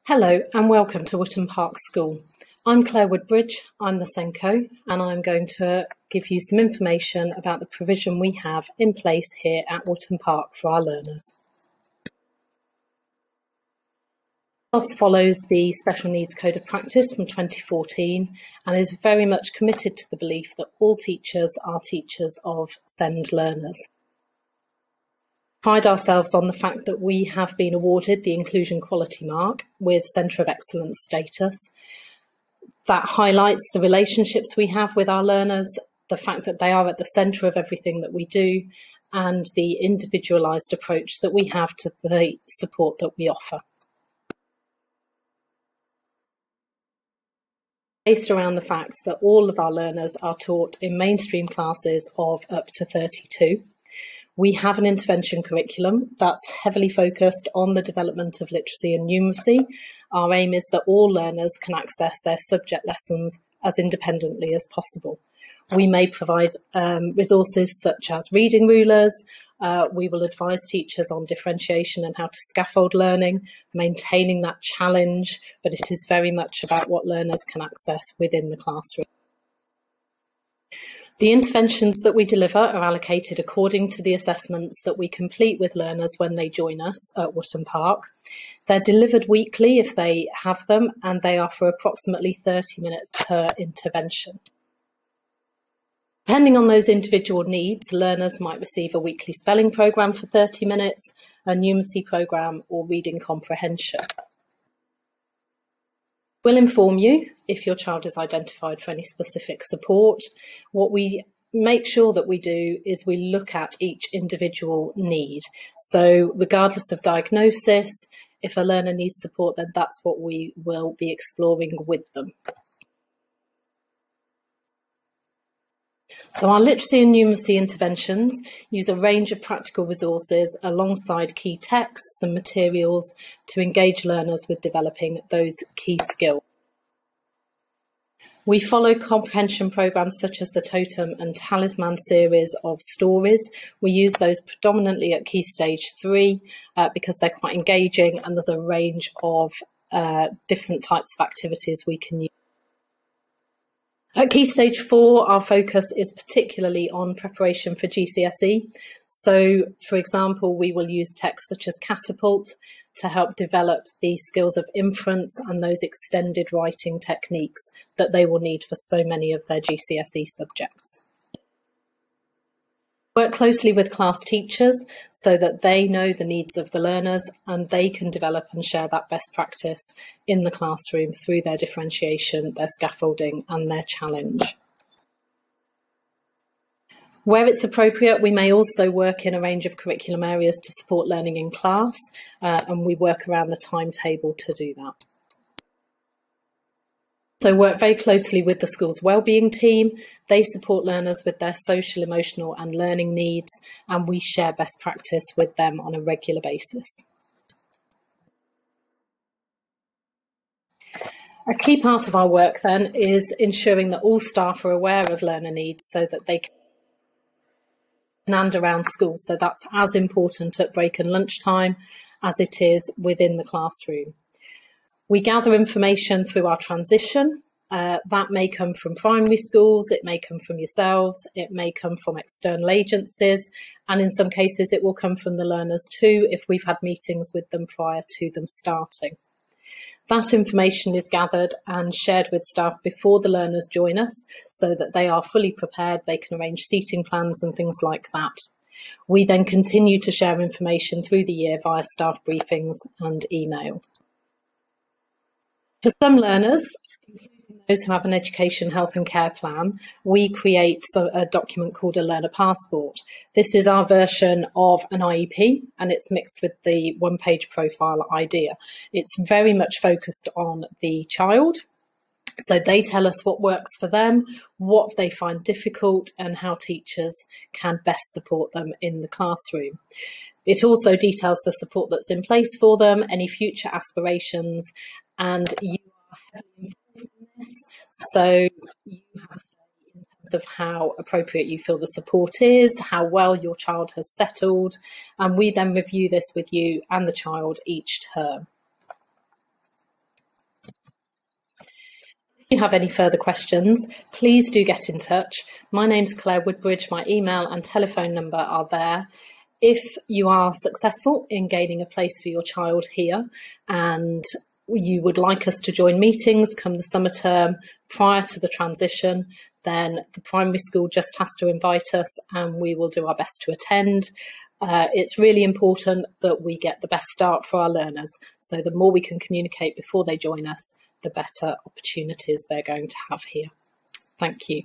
Hello and welcome to Wootton Park School. I'm Claire Woodbridge, I'm the Senko, and I'm going to give you some information about the provision we have in place here at Wootton Park for our learners. Ethos follows the Special Needs Code of Practice from 2014 and is very much committed to the belief that all teachers are teachers of SEND learners. Pride ourselves on the fact that we have been awarded the Inclusion Quality Mark with Centre of Excellence status. That highlights the relationships we have with our learners, the fact that they are at the centre of everything that we do, and the individualised approach that we have to the support that we offer. Based around the fact that all of our learners are taught in mainstream classes of up to 32. We have an intervention curriculum that's heavily focused on the development of literacy and numeracy. Our aim is that all learners can access their subject lessons as independently as possible. We may provide resources such as reading rulers. We will advise teachers on differentiation and how to scaffold learning, maintaining that challenge, but it is very much about what learners can access within the classroom. The interventions that we deliver are allocated according to the assessments that we complete with learners when they join us at Wootton Park. They're delivered weekly if they have them, and they are for approximately 30 minutes per intervention. Depending on those individual needs, learners might receive a weekly spelling programme for 30 minutes, a numeracy programme, or reading comprehension. We'll inform you if your child is identified for any specific support. What we make sure that we do is we look at each individual need. So regardless of diagnosis, if a learner needs support, then that's what we will be exploring with them. So our literacy and numeracy interventions use a range of practical resources alongside key texts and materials to engage learners with developing those key skills. We follow comprehension programmes such as the Totem and Talisman series of stories. We use those predominantly at Key Stage 3 because they're quite engaging, and there's a range of different types of activities we can use. At Key Stage 4, our focus is particularly on preparation for GCSE. So, for example, we will use texts such as Catapult to help develop the skills of inference and those extended writing techniques that they will need for so many of their GCSE subjects. Work closely with class teachers so that they know the needs of the learners and they can develop and share that best practice in the classroom through their differentiation, their scaffolding and their challenge. Where it's appropriate, we may also work in a range of curriculum areas to support learning in class, and we work around the timetable to do that. So work very closely with the school's wellbeing team. They support learners with their social, emotional and learning needs, and we share best practice with them on a regular basis. A key part of our work then is ensuring that all staff are aware of learner needs so that they can and around school. So that's as important at break and lunchtime as it is within the classroom. We gather information through our transition. That may come from primary schools, it may come from yourselves, it may come from external agencies, and in some cases it will come from the learners too if we've had meetings with them prior to them starting. That information is gathered and shared with staff before the learners join us so that they are fully prepared, they can arrange seating plans and things like that. We then continue to share information through the year via staff briefings and email. For some learners, those who have an education, health and care plan, we create a document called a learner passport. This is our version of an IEP and it's mixed with the one-page profile idea. It's very much focused on the child. So they tell us what works for them, what they find difficult and how teachers can best support them in the classroom. It also details the support that's in place for them, any future aspirations, and you are heavily involved in this, so you have a say in terms of how appropriate you feel the support is, how well your child has settled, and we then review this with you and the child each term. If you have any further questions, please do get in touch. My name's Claire Woodbridge. My email and telephone number are there. If you are successful in gaining a place for your child here and you would like us to join meetings come the summer term prior to the transition, then the primary school just has to invite us and we will do our best to attend. It's really important that we get the best start for our learners. So the more we can communicate before they join us, the better opportunities they're going to have here. Thank you.